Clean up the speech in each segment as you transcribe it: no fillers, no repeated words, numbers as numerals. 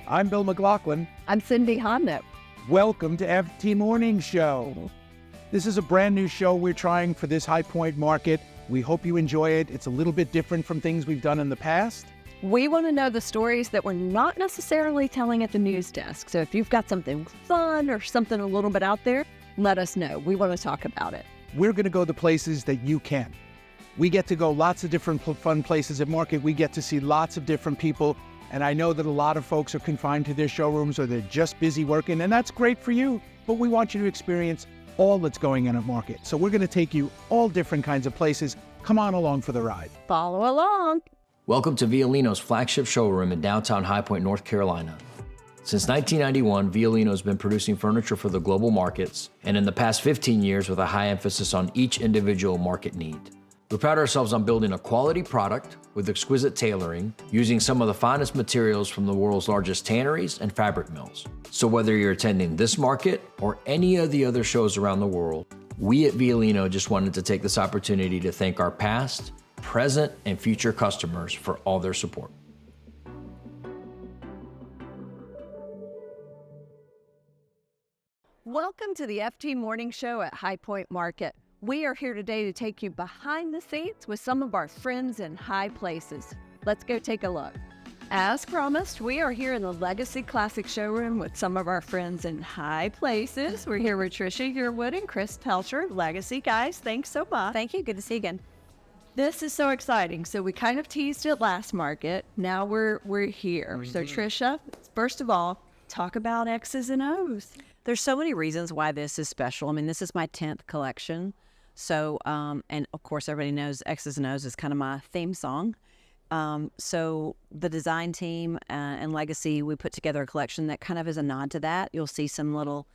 I'm Bill McLoughlin. I'm Cindy Honda. Welcome to FT Morning Show. This is a brand new show we're trying for this High Point market. We hope you enjoy it. It's a little bit different from things we've done in the past. We want to know the stories that we're not necessarily telling at the news desk. So if you've got something fun or something a little bit out there, let us know. We want to talk about it. We're going to go to places that you can. We get to go lots of different fun places at market. We get to see lots of different people. And I know that a lot of folks are confined to their showrooms or they're just busy working, and that's great for you. But we want you to experience all that's going on at market. So we're going to take you all different kinds of places. Come on along for the ride. Follow along. Welcome to Violino's flagship showroom in downtown High Point, North Carolina. Since 1991, Violino has been producing furniture for the global markets, and in the past 15 years with a high emphasis on each individual market need. We pride ourselves on building a quality product with exquisite tailoring, using some of the finest materials from the world's largest tanneries and fabric mills. So whether you're attending this market or any of the other shows around the world, we at Violino just wanted to take this opportunity to thank our past, present, and future customers for all their support. Welcome to the FT Morning Show at High Point Market. We are here today to take you behind the scenes with some of our friends in high places. Let's go take a look. As promised, we are here in the Legacy Classic Showroom with some of our friends in high places. We're here with Tricia Yearwood and Chris Pelcher. Legacy guys, thanks so much. Thank you. Good to see you again. This is so exciting. So we kind of teased it last market. Now we're here. So Tricia, first of all, talk about X's and O's. There's so many reasons why this is special. I mean, this is my 10th collection. So, and of course, everybody knows X's and O's is kind of my theme song. So the design team and Legacy, we put together a collection that kind of is a nod to that. You'll see some little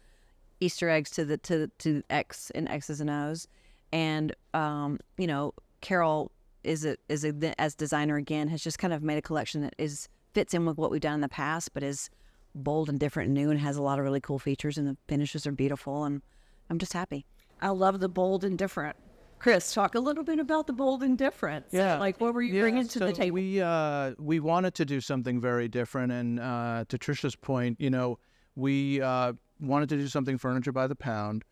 Easter eggs to X and X's and O's. And, you know, Carol as designer again, has just kind of made a collection that fits in with what we've done in the past, but is bold and different and new and has a lot of really cool features, and the finishes are beautiful, and I'm just happy. I love the bold and different. Chris, talk a little bit about the bold and different. Yeah. Like, what were you bringing to the table? We wanted to do something very different, and to Tricia's point, you know, we wanted to do something furniture by the pound,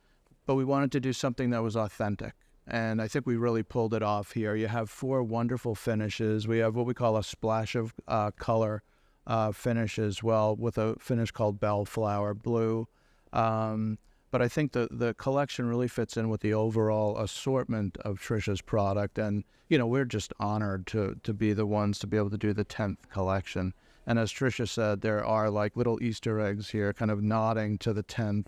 but we wanted to do something that was authentic. And I think we really pulled it off here. You have 4 wonderful finishes. We have what we call a splash of color finish as well, with a finish called Bellflower Blue. But I think the collection really fits in with the overall assortment of Tricia's product. And, you know, we're just honored to be the ones to be able to do the 10th collection. And as Tricia said, there are like little Easter eggs here kind of nodding to the 10th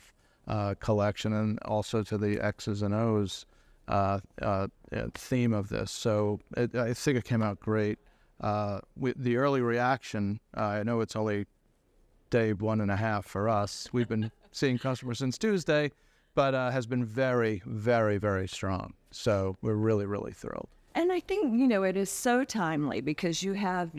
collection and also to the X's and O's theme of this. So I think it came out great. With the early reaction, I know it's only day 1.5 for us. We've been seeing customers since Tuesday, but has been very, very, very strong. So we're really, really thrilled. And I think, you know, it is so timely because you have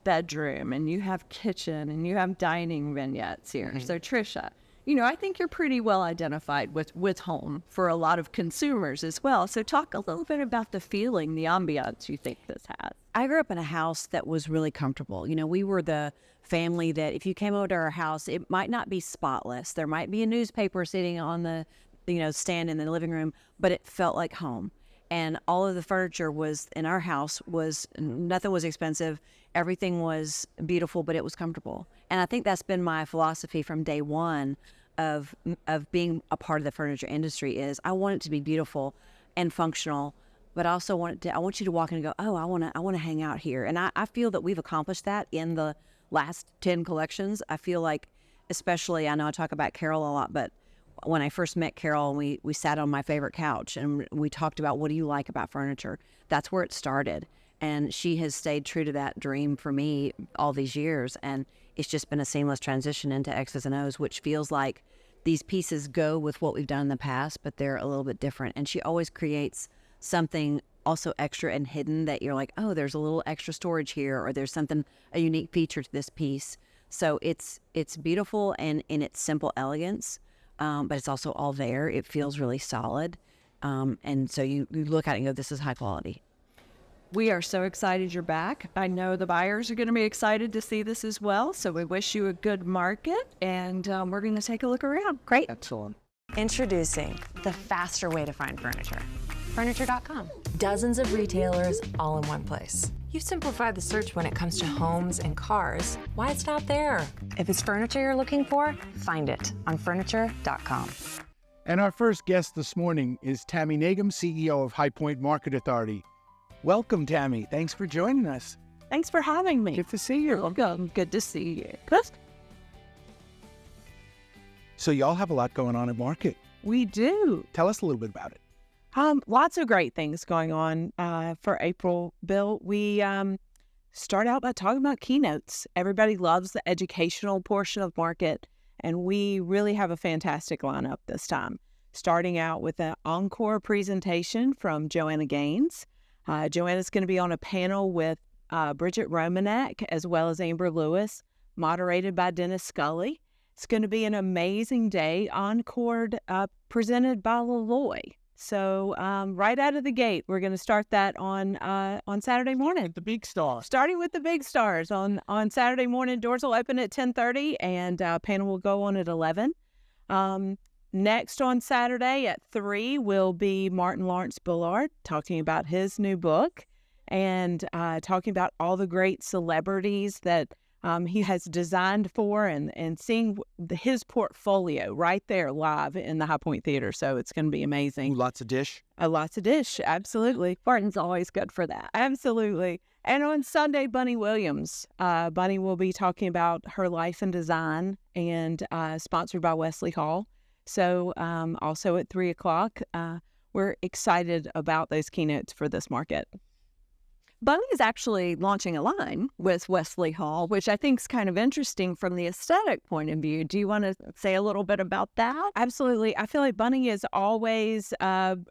bedroom and you have kitchen and you have dining vignettes here. Mm-hmm. So Tricia, you know, I think you're pretty well identified with home for a lot of consumers as well. So talk a little bit about the feeling, the ambiance you think this has. I grew up in a house that was really comfortable. You know, we were the family that if you came over to our house, it might not be spotless. There might be a newspaper sitting on the, you know, stand in the living room, but it felt like home. And all of the furniture was in our house nothing was expensive. Everything was beautiful, but it was comfortable. And I think that's been my philosophy from day one of being a part of the furniture industry is I want it to be beautiful and functional, but I also I want you to walk in and go, oh, I want to hang out here. And I feel that we've accomplished that in the last 10 collections. I feel like, especially, I know I talk about Carol a lot, but when I first met Carol, we sat on my favorite couch and we talked about what do you like about furniture. That's where it started. And she has stayed true to that dream for me all these years. And it's just been a seamless transition into X's and O's, which feels like these pieces go with what we've done in the past, but they're a little bit different. And she always creates something also extra and hidden that you're like, oh, there's a little extra storage here, or there's a unique feature to this piece. So it's beautiful and in its simple elegance, but it's also all there. It feels really solid. And so you look at it and go, this is high quality. We are so excited you're back. I know the buyers are going to be excited to see this as well. So we wish you a good market, and we're going to take a look around. Great. Excellent. Introducing the faster way to find furniture. Furniture.com. Dozens of retailers all in one place. You simplify the search when it comes to homes and cars. Why it's not there? If it's furniture you're looking for, find it on Furniture.com. And our first guest this morning is Tammy Nagum, CEO of High Point Market Authority. Welcome, Tammy. Thanks for joining us. Thanks for having me. Good to see you. Welcome. Good to see you. Good. So y'all have a lot going on at Market. We do. Tell us a little bit about it. Lots of great things going on for April, Bill. We start out by talking about keynotes. Everybody loves the educational portion of Market, and we really have a fantastic lineup this time. Starting out with an encore presentation from Joanna Gaines. Joanna's going to be on a panel with Bridget Romanek as well as Amber Lewis, moderated by Dennis Scully. It's going to be an amazing day, encored, presented by Laloy. So right out of the gate, we're going to start that on Saturday morning. The big stars. Starting with the big stars on Saturday morning. Doors will open at 10:30 and panel will go on at 11. Next on Saturday at 3 will be Martin Lawrence Bullard talking about his new book and talking about all the great celebrities that he has designed for and seeing his portfolio right there live in the High Point Theater. So it's going to be amazing. Lots of dish. Lots of dish. Absolutely. Barton's always good for that. Absolutely. And on Sunday, Bunny Williams. Bunny will be talking about her life and design and sponsored by Wesley Hall. So also at 3 o'clock, we're excited about those keynotes for this market. Bunny is actually launching a line with Wesley Hall, which I think is kind of interesting from the aesthetic point of view. Do you want to say a little bit about that? Absolutely. I feel like Bunny is always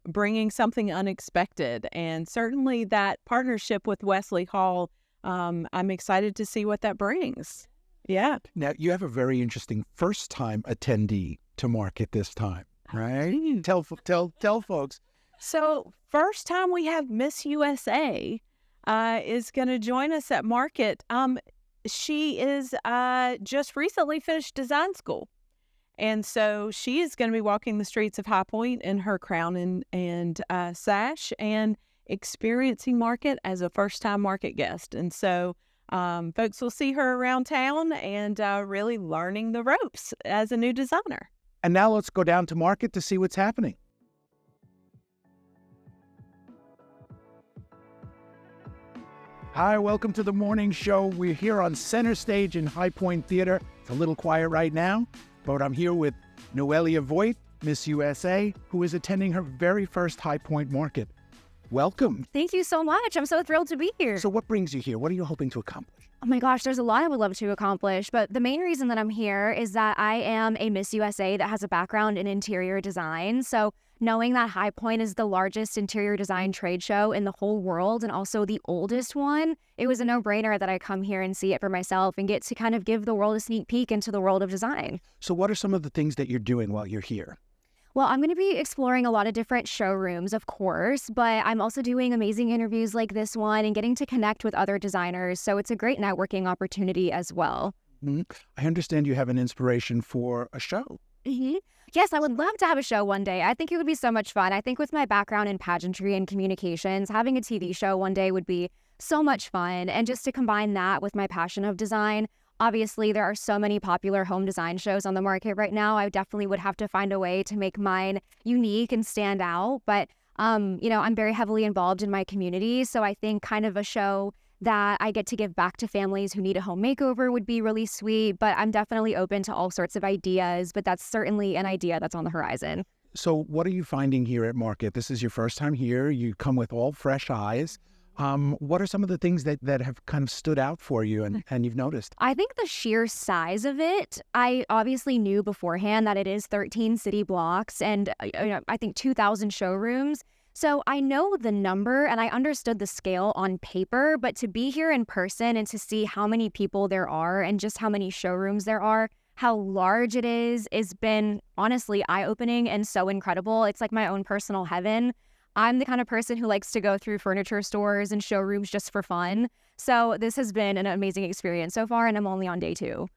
bringing something unexpected. And certainly that partnership with Wesley Hall, I'm excited to see what that brings. Yeah. Now, you have a very interesting first-time attendee to Market this time, right? Tell folks. So first time we have Miss USA is going to join us at Market. She is just recently finished design school. And so she is going to be walking the streets of High Point in her crown and sash and experiencing Market as a first-time Market guest. And so folks will see her around town and really learning the ropes as a new designer. And now let's go down to Market to see what's happening. Hi, welcome to the morning show. We're here on Center Stage in High Point Theater. It's a little quiet right now, but I'm here with Noelia Voigt, Miss USA, who is attending her very first High Point Market. Welcome. Thank you so much. I'm so thrilled to be here. So what brings you here? What are you hoping to accomplish? Oh my gosh, there's a lot I would love to accomplish, but the main reason that I'm here is that I am a Miss USA that has a background in interior design. So knowing that High Point is the largest interior design trade show in the whole world and also the oldest one, it was a no-brainer that I come here and see it for myself and get to kind of give the world a sneak peek into the world of design. So what are some of the things that you're doing while you're here? Well, I'm going to be exploring a lot of different showrooms, of course, but I'm also doing amazing interviews like this one and getting to connect with other designers. So it's a great networking opportunity as well. Mm-hmm. I understand you have an inspiration for a show. Mm-hmm. Yes, I would love to have a show one day. I think it would be so much fun. I think with my background in pageantry and communications, having a TV show one day would be so much fun. And just to combine that with my passion of design, obviously, there are so many popular home design shows on the market right now. I definitely would have to find a way to make mine unique and stand out. But, I'm very heavily involved in my community. So I think kind of a show that I get to give back to families who need a home makeover would be really sweet. But I'm definitely open to all sorts of ideas. But that's certainly an idea that's on the horizon. So what are you finding here at Market? This is your first time here. You come with all fresh eyes. What are some of the things that have kind of stood out for you and you've noticed? I think the sheer size of it, I obviously knew beforehand that it is 13 city blocks and I think 2,000 showrooms. So I know the number and I understood the scale on paper, but to be here in person and to see how many people there are and just how many showrooms there are, how large it is, has been honestly eye-opening and so incredible. It's like my own personal heaven. I'm the kind of person who likes to go through furniture stores and showrooms just for fun. So this has been an amazing experience so far, and I'm only on day 2.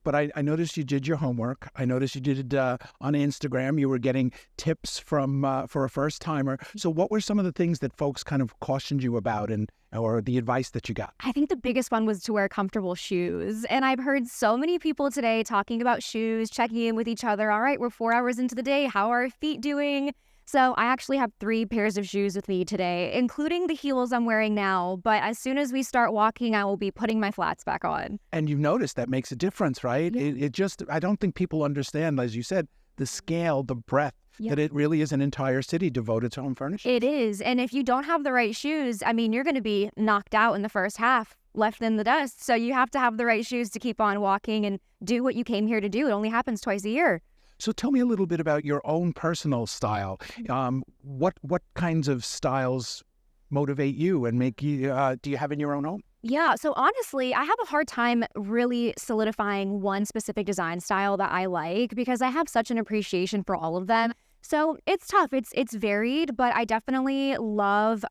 But I noticed you did your homework. I noticed you did on Instagram. You were getting tips from for a first timer. So what were some of the things that folks kind of cautioned you about, or the advice that you got? I think the biggest one was to wear comfortable shoes. And I've heard so many people today talking about shoes, checking in with each other. All right, we're 4 hours into the day. How are our feet doing? So I actually have 3 pairs of shoes with me today, including the heels I'm wearing now. But as soon as we start walking, I will be putting my flats back on. And you've noticed that makes a difference, right? Yeah. It just, I don't think people understand, as you said, the scale, the breadth, that it really is an entire city devoted to home furnishing. It is. And if you don't have the right shoes, I mean, you're going to be knocked out in the first half, left in the dust. So you have to have the right shoes to keep on walking and do what you came here to do. It only happens twice a year. So tell me a little bit about your own personal style. What kinds of styles motivate you and make you, do you have in your own home? Yeah, so honestly, I have a hard time really solidifying one specific design style that I like because I have such an appreciation for all of them. So it's tough. It's varied, but I definitely love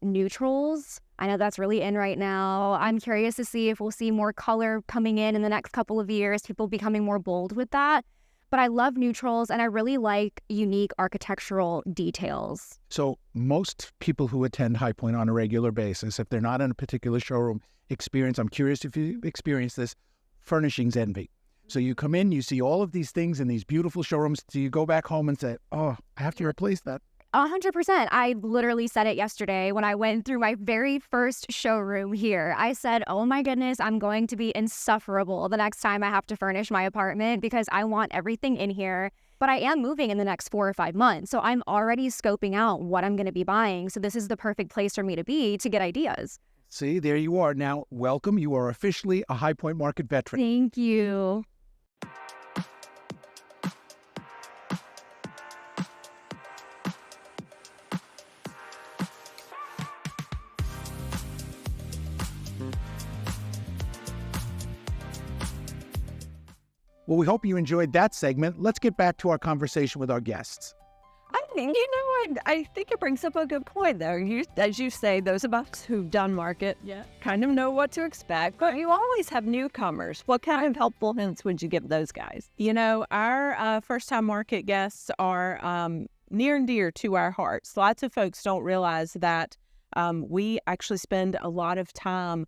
neutrals. I know that's really in right now. I'm curious to see if we'll see more color coming in the next couple of years, people becoming more bold with that. But I love neutrals, and I really like unique architectural details. So most people who attend High Point on a regular basis, if they're not in a particular showroom, I'm curious if you experience this, furnishings envy. So you come in, you see all of these things in these beautiful showrooms. Do you go back home and say, oh, I have to replace that? 100%. I literally said it yesterday when I went through my very first showroom here. I said, oh my goodness, I'm going to be insufferable the next time I have to furnish my apartment because I want everything in here. But I am moving in the next 4 or 5 months. So I'm already scoping out what I'm going to be buying. So this is the perfect place for me to be to get ideas. See, there you are. Now, welcome. You are officially a High Point Market veteran. Thank you. Well, we hope you enjoyed that segment. Let's get back to our conversation with our guests. I think it brings up a good point there. As you say, those of us who've done market kind of know what to expect, but you always have newcomers. What kind of helpful hints would you give those guys? You know, our first-time market guests are near and dear to our hearts. Lots of folks don't realize that we actually spend a lot of time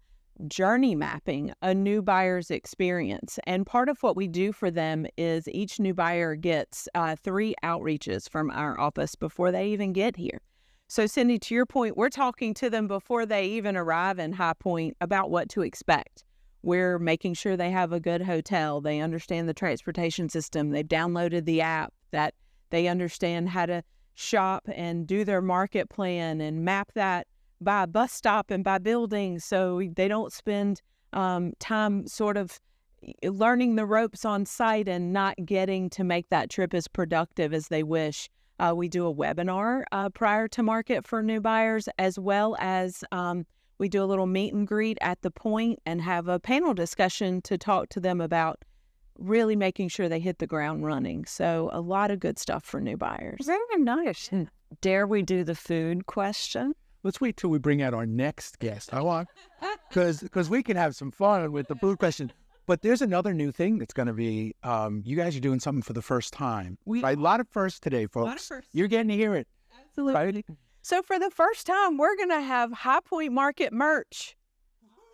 journey mapping a new buyer's experience. And part of what we do for them is each new buyer gets 3 outreaches from our office before they even get here. So Cindy, to your point, we're talking to them before they even arrive in High Point about what to expect. We're making sure they have a good hotel, they understand the transportation system, they've downloaded the app, that they understand how to shop and do their market plan and map that by bus stop and by building, so they don't spend time sort of learning the ropes on site and not getting to make that trip as productive as they wish. We do a webinar prior to market for new buyers, as well as we do a little meet and greet at the point and have a panel discussion to talk to them about really making sure they hit the ground running. So a lot of good stuff for new buyers. Very nice. Dare we do the food question? Let's wait till we bring out our next guest. I want, because we can have some fun with the food question. But there's another new thing that's going to be, you guys are doing something for the first time. Right? A lot of firsts today, folks. A lot of firsts. You're getting to hear it. Absolutely. Right? So for the first time, we're going to have High Point Market merch.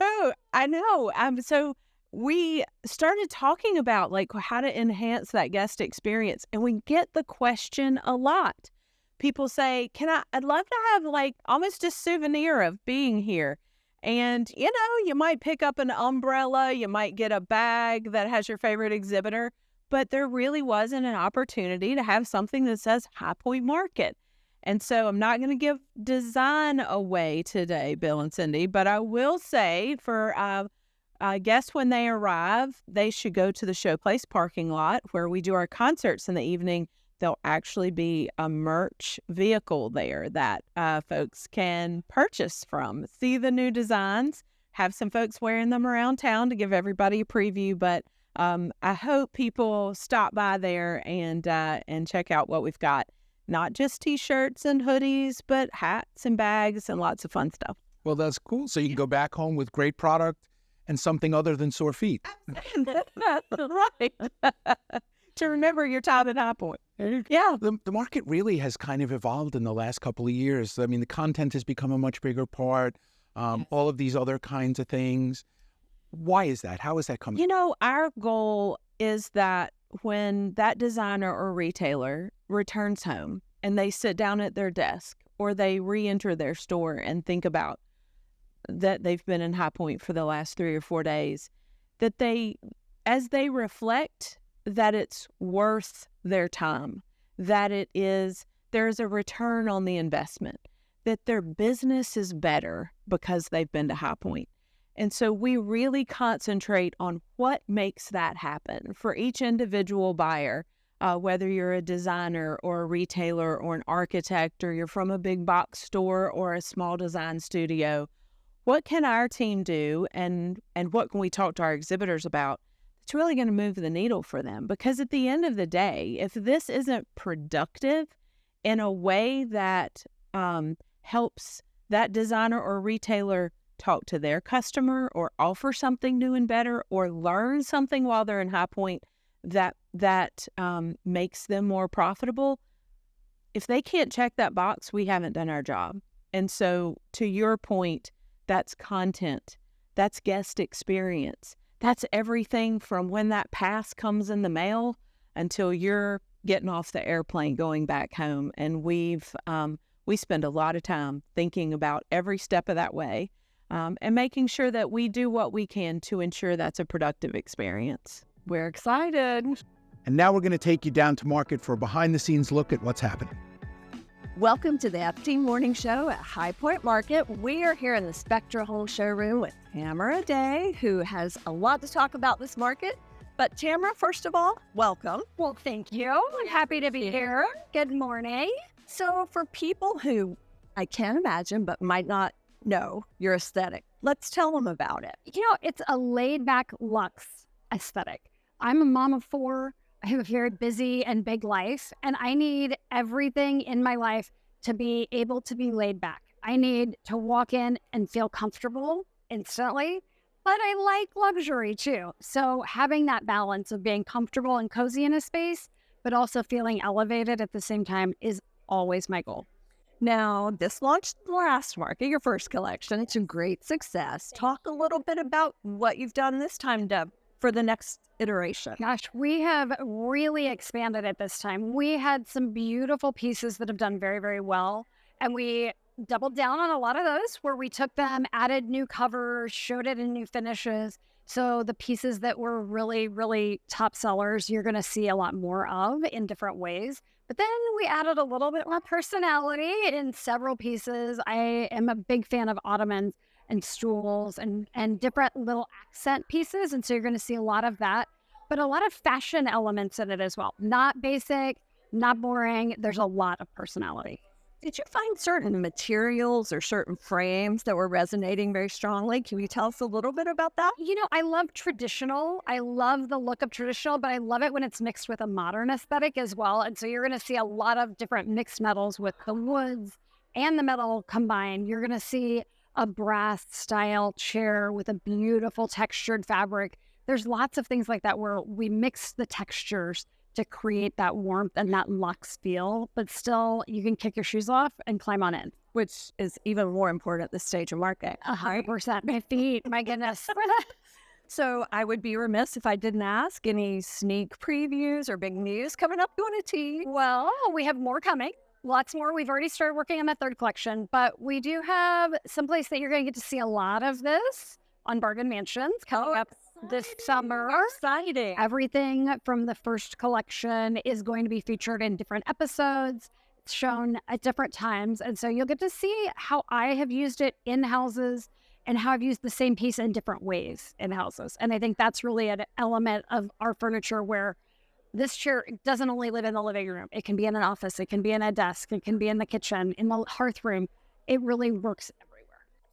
Oh, I know. So we started talking about like how to enhance that guest experience, and we get the question a lot. People say, I'd love to have like almost a souvenir of being here. And, you know, you might pick up an umbrella, you might get a bag that has your favorite exhibitor, but there really wasn't an opportunity to have something that says High Point Market. And so I'm not going to give design away today, Bill and Cindy, but I will say for guests when they arrive, they should go to the Showplace parking lot where we do our concerts in the evening. There'll actually be a merch vehicle there that folks can purchase from. See the new designs, have some folks wearing them around town to give everybody a preview. But I hope people stop by there and check out what we've got. not just t-shirts and hoodies, but hats and bags and lots of fun stuff. Well, that's cool. So you can go back home with great product and something other than sore feet. Right. To remember your time at High Point. Yeah. The market really has kind of evolved in the last couple of years. I mean, the content has become a much bigger part, all of these other kinds of things. Why is that? How is that coming? You know, our goal is that when that designer or retailer returns home and they sit down at their desk or they re-enter their store and think about that they've been in High Point for the last 3 or 4 days, that they, as they reflect, that it's worth their time, that there's a return on the investment, that their business is better because they've been to High Point. And so we really concentrate on what makes that happen for each individual buyer, whether you're a designer or a retailer or an architect, or you're from a big box store or a small design studio. What can our team do, and what can we talk to our exhibitors about that's really going to move the needle for them? Because at the end of the day, if this isn't productive in a way that helps that designer or retailer talk to their customer or offer something new and better or learn something while they're in High Point that makes them more profitable, if they can't check that box, we haven't done our job. And so to your point, that's content, that's guest experience, that's everything from when that pass comes in the mail until you're getting off the airplane going back home. And we spend a lot of time thinking about every step of that way, and making sure that we do what we can to ensure that's a productive experience. We're excited. And now we're going to take you down to market for a behind-the-scenes look at what's happening. Welcome to the FT Morning Show at High Point Market. We are here in the Spectra Home Showroom with Tamara Day, who has a lot to talk about this market. But Tamara, first of all, welcome. Well, thank you. I'm happy to be here. Good morning. So for people who I can't imagine but might not know your aesthetic, let's tell them about it. You know, it's a laid-back luxe aesthetic. I'm a mom of 4. I have a very busy and big life, and I need everything in my life to be able to be laid back. I need to walk in and feel comfortable instantly, but I like luxury too. So having that balance of being comfortable and cozy in a space, but also feeling elevated at the same time is always my goal. Now, this launched last market, your first collection. It's a great success. Talk a little bit about what you've done this time, Deb, for the next iteration. Gosh, we have really expanded at this time. We had some beautiful pieces that have done very, very well, and we doubled down on a lot of those where we took them, added new covers, showed it in new finishes. So the pieces that were really, really top sellers, you're going to see a lot more of in different ways. But then we added a little bit more personality in several pieces. I am a big fan of ottomans and stools and different little accent pieces. And so you're going to see a lot of that, but a lot of fashion elements in it as well. Not basic, not boring. There's a lot of personality. Did you find certain materials or certain frames that were resonating very strongly? Can you tell us a little bit about that? You know, I love traditional. I love the look of traditional, but I love it when it's mixed with a modern aesthetic as well. And so you're going to see a lot of different mixed metals with the woods and the metal combined. You're going to see a brass style chair with a beautiful textured fabric. There's lots of things like that where we mix the textures to create that warmth and that luxe feel, but still you can kick your shoes off and climb on in. Which is even more important at this stage of market. 100%. My feet, my goodness. So I would be remiss if I didn't ask any sneak previews or big news coming up you want to tease? Well, we have more coming. Lots more. We've already started working on that third collection, but we do have someplace that you're going to get to see a lot of this on Bargain Mansions coming up this summer. Exciting. Everything from the first collection is going to be featured in different episodes, shown at different times. And so you'll get to see how I have used it in houses and how I've used the same piece in different ways in houses. And I think that's really an element of our furniture where this chair doesn't only live in the living room. It can be in an office. It can be in a desk. It can be in the kitchen, in the hearth room. It really works everywhere.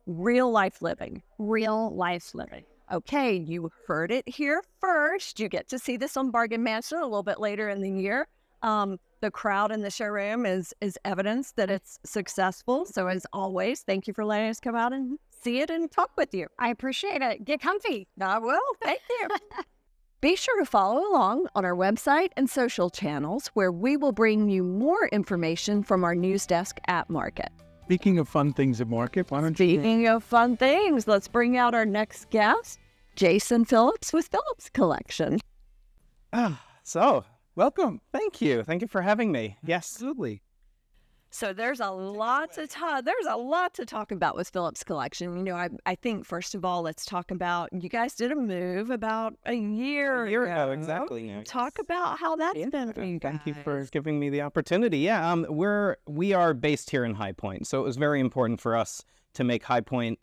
Real life living. Real life living. Okay, you heard it here first. You get to see this on Bargain Mansion a little bit later in the year. The The crowd in the showroom is evidence that it's successful. So as always, thank you for letting us come out and see it and talk with you. I appreciate it. Get comfy. I will. Thank you. Be sure to follow along on our website and social channels where we will bring you more information from our news desk at Market. Speaking of fun things at Market, why don't you? Speaking of fun things, let's bring out our next guest, Jason Phillips with Phillips Collection. So, Welcome. thank you. Thank you for having me. Yes. Absolutely. So there's a lot to talk about with Phillips Collection. You know, I think first of all, let's talk about, you guys did a move about a year ago. Exactly. Yeah. Talk about how that's been for you guys. Thank you for giving me the opportunity. Yeah, we are based here in High Point, so it was very important for us to make High Point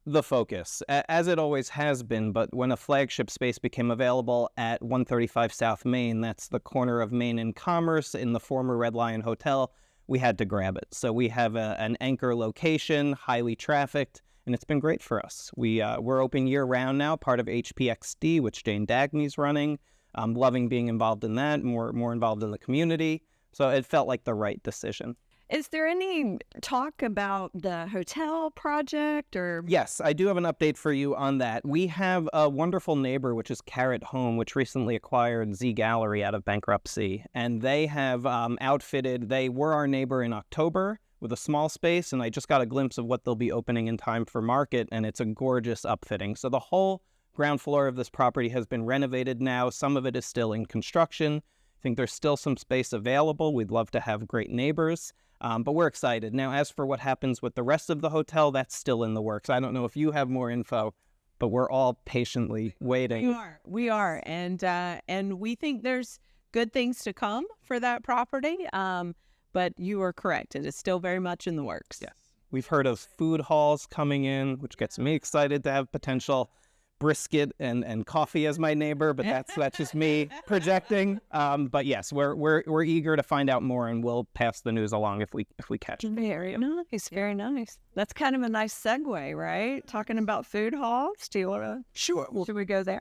the focus, as it always has been. But when a flagship space became available at 135 South Main, that's the corner of Main and Commerce in the former Red Lion Hotel, we had to grab it. So we have an anchor location, highly trafficked, and it's been great for us. We're open year-round now, part of HPXD, which Jane Dagny's running. I'm loving being involved in that, more involved in the community. So it felt like the right decision. Is there any talk about the hotel project or? Yes, I do have an update for you on that. We have a wonderful neighbor, which is Carrot Home, which recently acquired Z Gallery out of bankruptcy. And they have they were our neighbor in October with a small space, and I just got a glimpse of what they'll be opening in time for Market, and it's a gorgeous upfitting. So the whole ground floor of this property has been renovated now. Some of it is still in construction. I think there's still some space available. We'd love to have great neighbors. But we're excited. Now, as for what happens with the rest of the hotel, that's still in the works. I don't know if you have more info, but we're all patiently waiting. We are. And we think there's good things to come for that property. But you are correct. It is still very much in the works. Yes. We've heard of food halls coming in, which gets me excited to have potential brisket and coffee as my neighbor, but that's just me projecting. But yes, we're eager to find out more, and we'll pass the news along if we catch it. Very nice, very nice. That's kind of a nice segue, right? Talking about food halls. Do you want to? Sure. Well, Should we go there?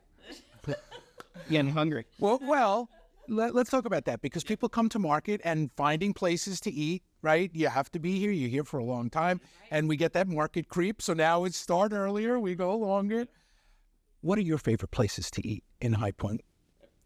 Getting hungry. Well, let's talk about that, because people come to Market and finding places to eat, right? You have to be here. You're here for a long time, and we get that market creep. So now it's start earlier. We go longer. What are your favorite places to eat in High Point?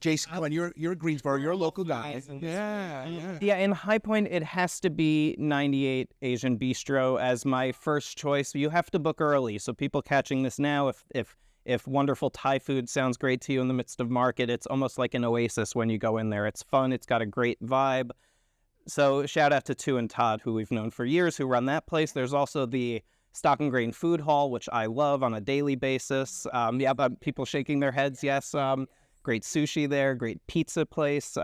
Jason, come on, you're Greensboro. You're a local guy. Yeah, in High Point, it has to be 98 Asian Bistro as my first choice. You have to book early. So people catching this now, if wonderful Thai food sounds great to you in the midst of Market, it's almost like an oasis when you go in there. It's fun. It's got a great vibe. So shout out to Tu and Todd, who we've known for years, who run that place. There's also the Stock and Grain Food Hall, which I love on a daily basis. But people shaking their heads, yes. Great sushi there, great pizza place.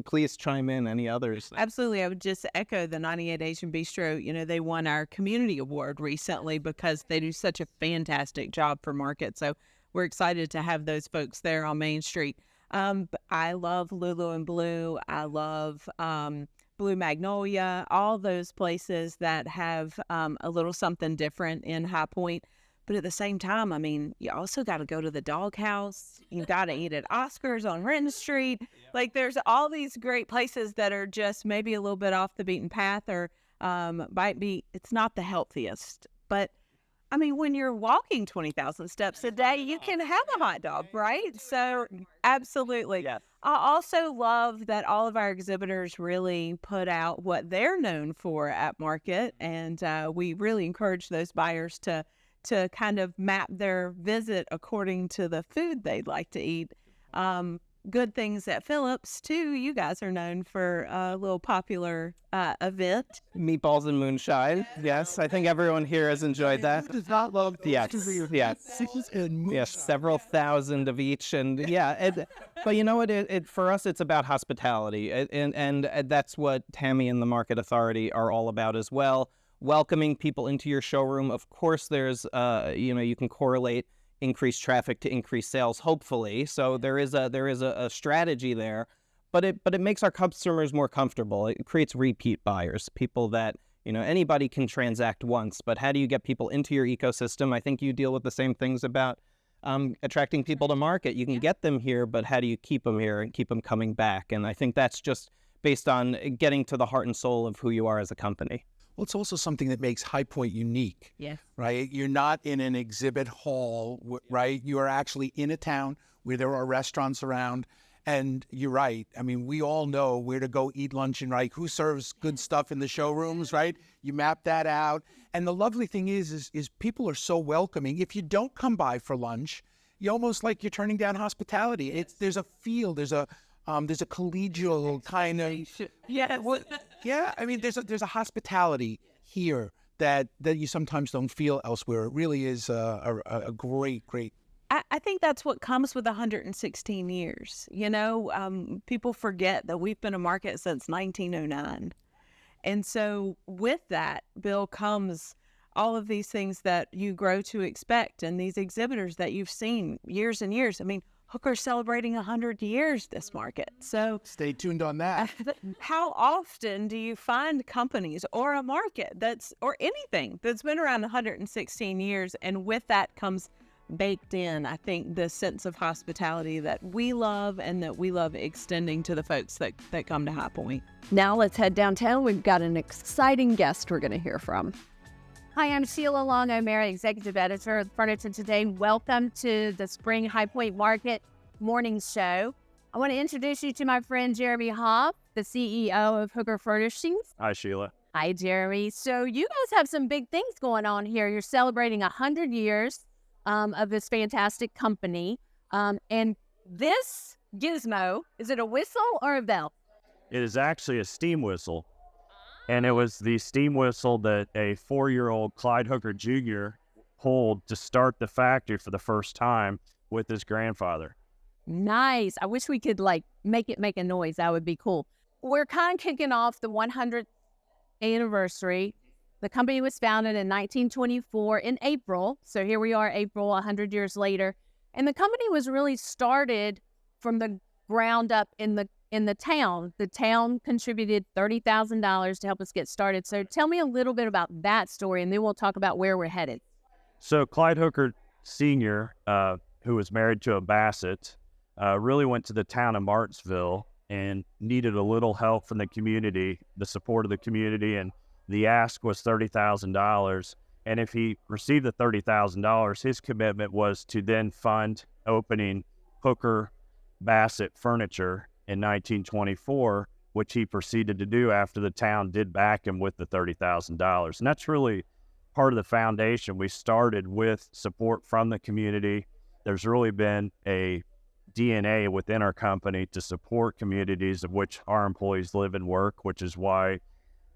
Please chime in, any others. Absolutely. I would just echo the 98 Asian Bistro. You know, they won our community award recently because they do such a fantastic job for Market. So we're excited to have those folks there on Main Street. I love Lulu and Blue. I love Blue Magnolia, all those places that have a little something different in High Point. But at the same time, I mean, you also got to go to the Doghouse. You got to eat at Oscar's on Renton Street. Like, there's all these great places that are just maybe a little bit off the beaten path, or it's not the healthiest. But I mean, when you're walking 20,000 steps a day, you can have a hot dog, right? So absolutely. Yes. I also love that all of our exhibitors really put out what they're known for at Market. And we really encourage those buyers to kind of map their visit according to the food they'd like to eat. Good things at Phillips, too. You guys are known for a little popular event. Meatballs and moonshine. Yes, I think everyone here has enjoyed that. Does not love Yes. Yes, several thousand of each, and but you know what? It for us, it's about hospitality, and that's what Tammy and the Market Authority are all about as well. Welcoming people into your showroom. Of course, there's you can correlate increased traffic to increased sales, hopefully. So there is a strategy there, but it makes our customers more comfortable. It creates repeat buyers, people that, anybody can transact once, but how do you get people into your ecosystem? I think you deal with the same things about attracting people to Market. You can get them here, but how do you keep them here and keep them coming back? And I think that's just based on getting to the heart and soul of who you are as a company. Well, it's also something that makes High Point unique. Yes. Right? You're not in an exhibit hall, right? You are actually in a town where there are restaurants around. And you're right. I mean, we all know where to go eat lunch and right, who serves good stuff in the showrooms, right? You map that out. And the lovely thing is people are so welcoming. If you don't come by for lunch, you almost like you're turning down hospitality. There's a feel, there's a collegial kind of yeah. I mean, there's a hospitality here that you sometimes don't feel elsewhere. It really is a great. I think that's what comes with 116 years. People forget that we've been a market since 1909. And so with that, Bill, comes all of these things that you grow to expect and these exhibitors that you've seen years and years. I mean, Hooker's celebrating 100 years this market. So stay tuned on that. How often do you find companies or a market or anything that's been around 116 years, and with that comes baked in, I think, the sense of hospitality that we love and that we love extending to the folks that come to High Point. Now let's head downtown. We've got an exciting guest we're going to hear from. Hi, I'm Sheila Long O'Mara, Executive Editor of Furniture Today. Welcome to the Spring High Point Market Morning Show. I want to introduce you to my friend Jeremy Hobb, the CEO of Hooker Furnishings. Hi, Sheila. Hi, Jeremy. So you guys have some big things going on here. You're celebrating 100 years of this fantastic company. And this gizmo, is it a whistle or a bell? It is actually a steam whistle. And it was the steam whistle that a 4-year-old Clyde Hooker Jr. pulled to start the factory for the first time with his grandfather. Nice. I wish we could make it make a noise. That would be cool. We're kind of kicking off the 100th anniversary. The company was founded in 1924 in April. So here we are, April, 100 years later. And the company was really started from the ground up in the town. The town contributed $30,000 to help us get started. So tell me a little bit about that story, and then we'll talk about where we're headed. So Clyde Hooker Sr., who was married to a Bassett, really went to the town of Martinsville and needed a little help from the community, the support of the community, and the ask was $30,000. And if he received the $30,000, his commitment was to then fund opening Hooker Bassett Furniture in 1924, which he proceeded to do after the town did back him with the $30,000. And that's really part of the foundation. We started with support from the community. There's really been a DNA within our company to support communities of which our employees live and work, which is why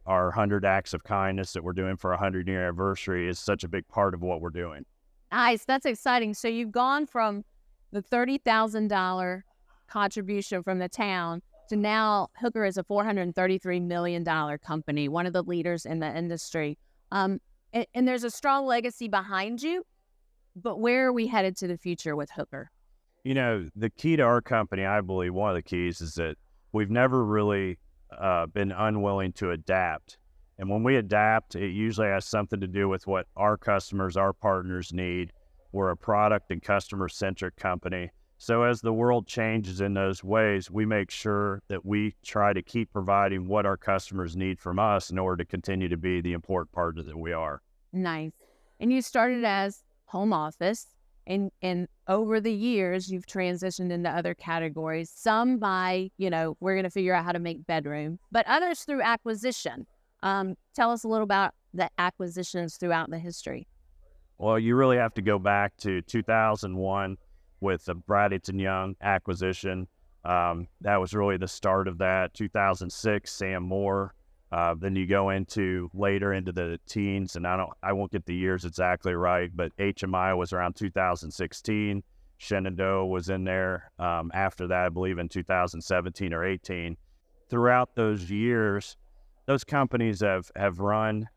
our 100 Acts of Kindness that we're doing for our 100-year anniversary is such a big part of what we're doing. Nice. That's exciting. So you've gone from the $30,000 contribution from the town to now Hooker is a $433 million company, one of the leaders in the industry. And there's a strong legacy behind you, but where are we headed to the future with Hooker? The key to our company, I believe one of the keys is that we've never really been unwilling to adapt. And when we adapt, it usually has something to do with what our customers, our partners need. We're a product and customer-centric company. So as the world changes in those ways, we make sure that we try to keep providing what our customers need from us in order to continue to be the important partner that we are. Nice. And you started as home office, and over the years, you've transitioned into other categories, some by, we're going to figure out how to make bedroom, but others through acquisition. Tell us a little about the acquisitions throughout the history. Well, you really have to go back to 2001 with the Bradington Young acquisition. That was really the start of that. 2006, Sam Moore. Then you go later into the teens, and I won't get the years exactly right, but HMI was around 2016. Shenandoah was in there after that, I believe in 2017 or 18. Throughout those years, those companies have run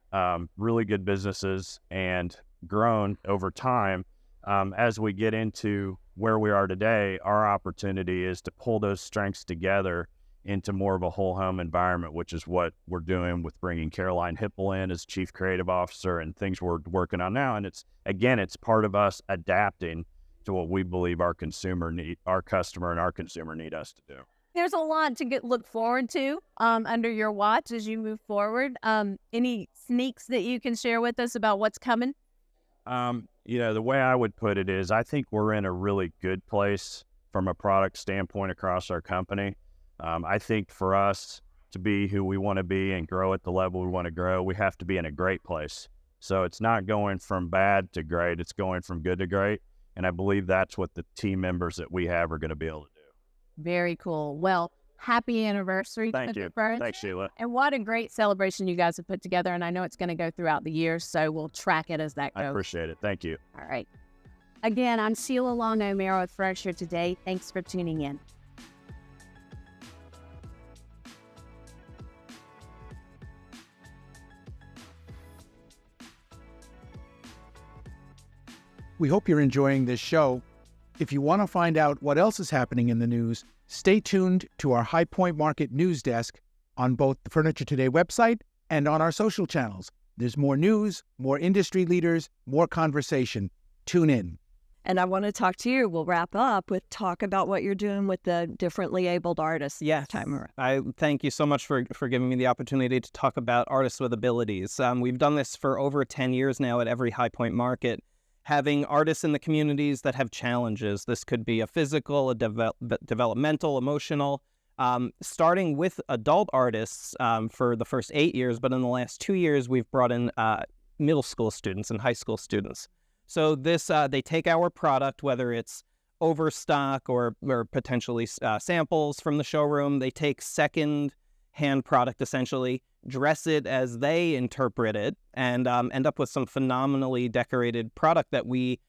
really good businesses and grown over time. As we get into where we are today, our opportunity is to pull those strengths together into more of a whole home environment, which is what we're doing with bringing Caroline Hipple in as Chief Creative Officer and things we're working on now. And it's part of us adapting to what we believe our customer and our consumer need us to do. There's a lot to look forward to under your watch as you move forward. Any sneaks that you can share with us about what's coming? The way I would put it is I think we're in a really good place from a product standpoint across our company. I think for us to be who we want to be and grow at the level we want to grow, we have to be in a great place. So it's not going from bad to great, it's going from good to great. And I believe that's what the team members that we have are going to be able to do. Very cool. Well, happy anniversary. Thank you. Thanks, Sheila. And what a great celebration you guys have put together. And I know it's going to go throughout the year, so we'll track it as that goes. I appreciate it. Thank you. All right. Again, I'm Sheila Long O'Mara with Furniture Today. Thanks for tuning in. We hope you're enjoying this show. If you want to find out what else is happening in the news, stay tuned to our High Point Market news desk on both the Furniture Today website and on our social channels. There's more news, more industry leaders, more conversation. Tune in. And I want to talk to you. We'll wrap up with talk about what you're doing with the differently abled artists. Yes. Time around. I thank you so much for giving me the opportunity to talk about artists with abilities. We've done this for over 10 years now at every High Point Market, having artists in the communities that have challenges. This could be a physical, a developmental, emotional, starting with adult artists for the first 8 years, but in the last 2 years, we've brought in middle school students and high school students. So this, they take our product, whether it's overstock or potentially samples from the showroom. They take second-hand product, essentially, dress it as they interpret it, and end up with some phenomenally decorated product that we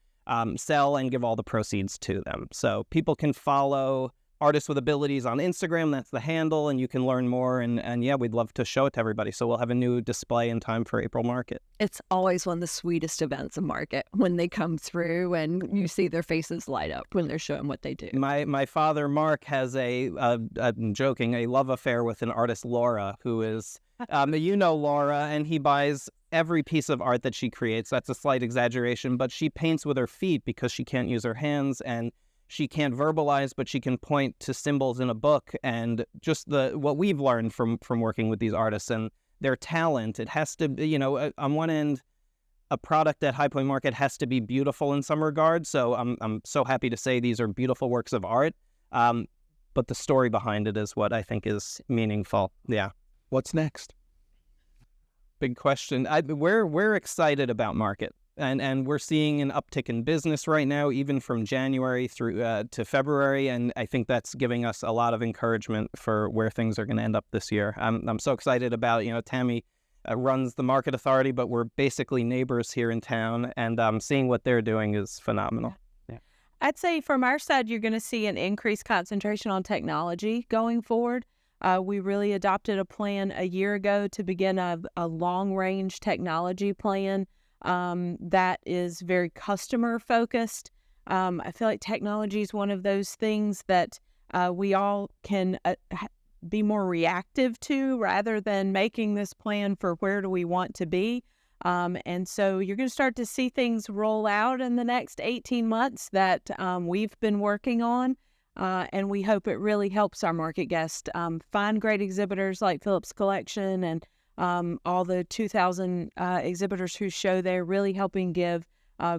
sell and give all the proceeds to them. So people can follow Artists with Abilities on Instagram. That's the handle, and you can learn more. And yeah, we'd love to show it to everybody. So we'll have a new display in time for April Market. It's always one of the sweetest events of Market when they come through and you see their faces light up when they're showing what they do. My father, Mark, has I'm joking, a love affair with an artist, Laura, who is, you know Laura, and he buys every piece of art that she creates. That's a slight exaggeration, but she paints with her feet because she can't use her hands, and she can't verbalize, but she can point to symbols in a book. And just what we've learned from working with these artists and their talent, it has to, on one end, a product at High Point Market has to be beautiful in some regard. So I'm so happy to say these are beautiful works of art. But the story behind it is what I think is meaningful. Yeah. What's next? Big question. We're excited about Market. And we're seeing an uptick in business right now, even from January through to February. And I think that's giving us a lot of encouragement for where things are going to end up this year. I'm so excited about, Tammy runs the Market Authority, but we're basically neighbors here in town. And seeing what they're doing is phenomenal. Yeah. I'd say from our side, you're going to see an increased concentration on technology going forward. We really adopted a plan a year ago to begin a long-range technology plan that is very customer focused. I feel like technology is one of those things that we all can be more reactive to rather than making this plan for where do we want to be. And so you're going to start to see things roll out in the next 18 months that we've been working on. And we hope it really helps our market guests find great exhibitors like Phillips Collection and all the 2,000 exhibitors who show there, really helping give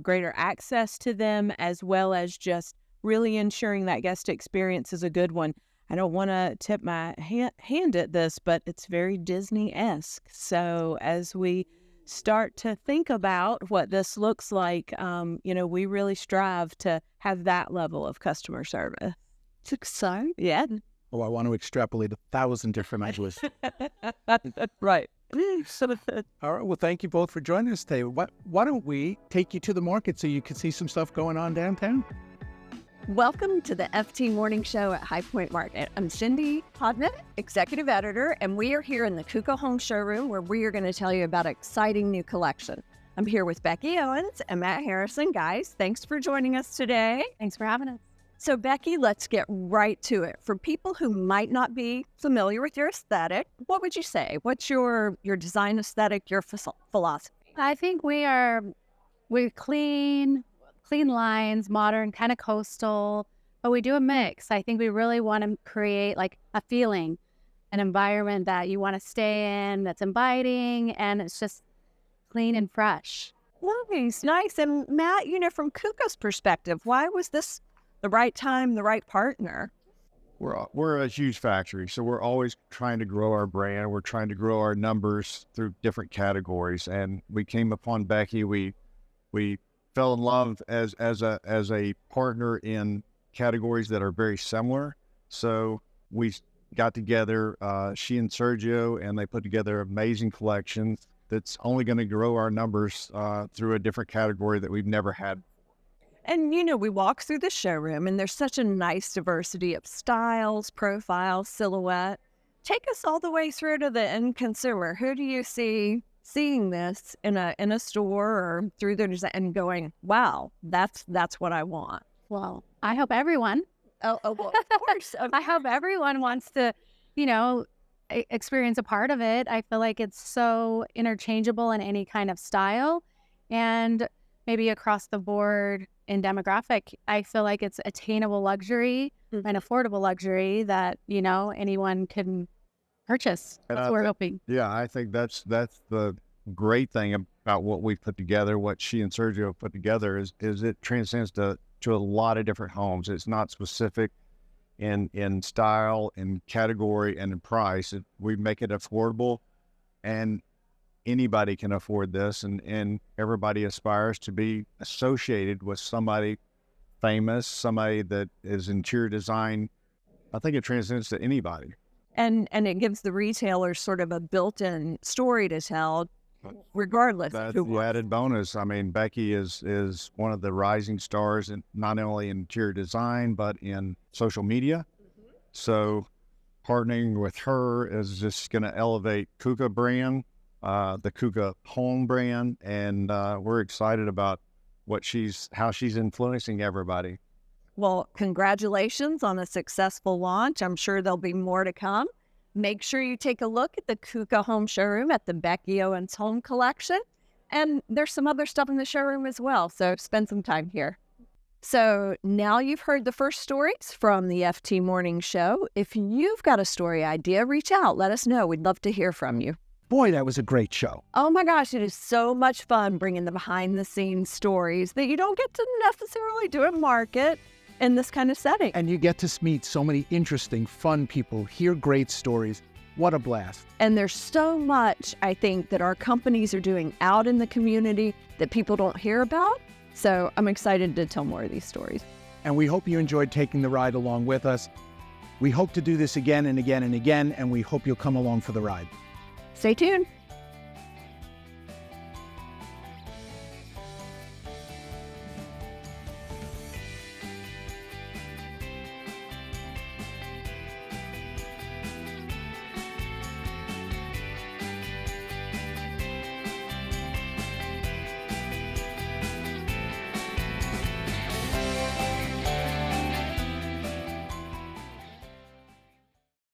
greater access to them, as well as just really ensuring that guest experience is a good one. I don't want to tip my hand at this, but it's very Disney-esque. So as we start to think about what this looks like, we really strive to have that level of customer service. It's exciting. Yeah. Oh, I want to extrapolate 1,000 different ideas. Right. All right. Well, thank you both for joining us today. Why don't we take you to the market so you can see some stuff going on downtown? Welcome to the FT Morning Show at High Point Market. I'm Cindy Hodnett, Executive Editor, and we are here in the Kuka Home Showroom where we are going to tell you about an exciting new collection. I'm here with Becky Owens and Matt Harrison. Guys, thanks for joining us today. Thanks for having us. So, Becky, let's get right to it. For people who might not be familiar with your aesthetic, what would you say? What's your design aesthetic, your philosophy? I think we're clean lines, modern, kind of coastal, but we do a mix. I think we really want to create like a feeling, an environment that you want to stay in, that's inviting, and it's just clean and fresh. Nice. And Matt, from Kuka's perspective, why was this the right time, the right partner? We're a huge factory, so we're always trying to grow our brand. We're trying to grow our numbers through different categories. And we came upon Becky. We fell in love as a partner in categories that are very similar. So we got together, she and Sergio, and they put together amazing collections that's only going to grow our numbers through a different category that we've never had. And, we walk through the showroom and there's such a nice diversity of styles, profiles, silhouette. Take us all the way through to the end consumer. Who do you see seeing this in a store or through their design and going, wow, that's what I want? Well, I hope everyone. Well, of course. I hope everyone wants to, experience a part of it. I feel like it's so interchangeable in any kind of style, and maybe across the board in demographic. I feel like it's attainable luxury and affordable luxury that, anyone can purchase. That's what we're hoping. Yeah, I think that's the great thing about what we've put together, what she and Sergio put together is it transcends to a lot of different homes. It's not specific in style, in category, and in price. We make it affordable, and anybody can afford this, and everybody aspires to be associated with somebody famous, somebody that is interior design. I think it transcends to anybody. And it gives the retailers sort of a built-in story to tell, regardless. That's the added bonus. I mean, Becky is one of the rising stars, in not only in interior design, but in social media. So partnering with her is just going to elevate Kuka brand, the Kuka home brand, and we're excited about how she's influencing everybody. Well, congratulations on a successful launch. I'm sure there'll be more to come. Make sure you take a look at the Kuka home showroom at the Becky Owens Home Collection. And there's some other stuff in the showroom as well, so spend some time here. So now you've heard the first stories from the FT Morning Show. If you've got a story idea, reach out. Let us know. We'd love to hear from you. Boy, that was a great show. Oh my gosh, it is so much fun bringing the behind-the-scenes stories that you don't get to necessarily do at market in this kind of setting. And you get to meet so many interesting, fun people, hear great stories. What a blast. And there's so much, I think, that our companies are doing out in the community that people don't hear about. So I'm excited to tell more of these stories. And we hope you enjoyed taking the ride along with us. We hope to do this again and again and again, and we hope you'll come along for the ride. Stay tuned.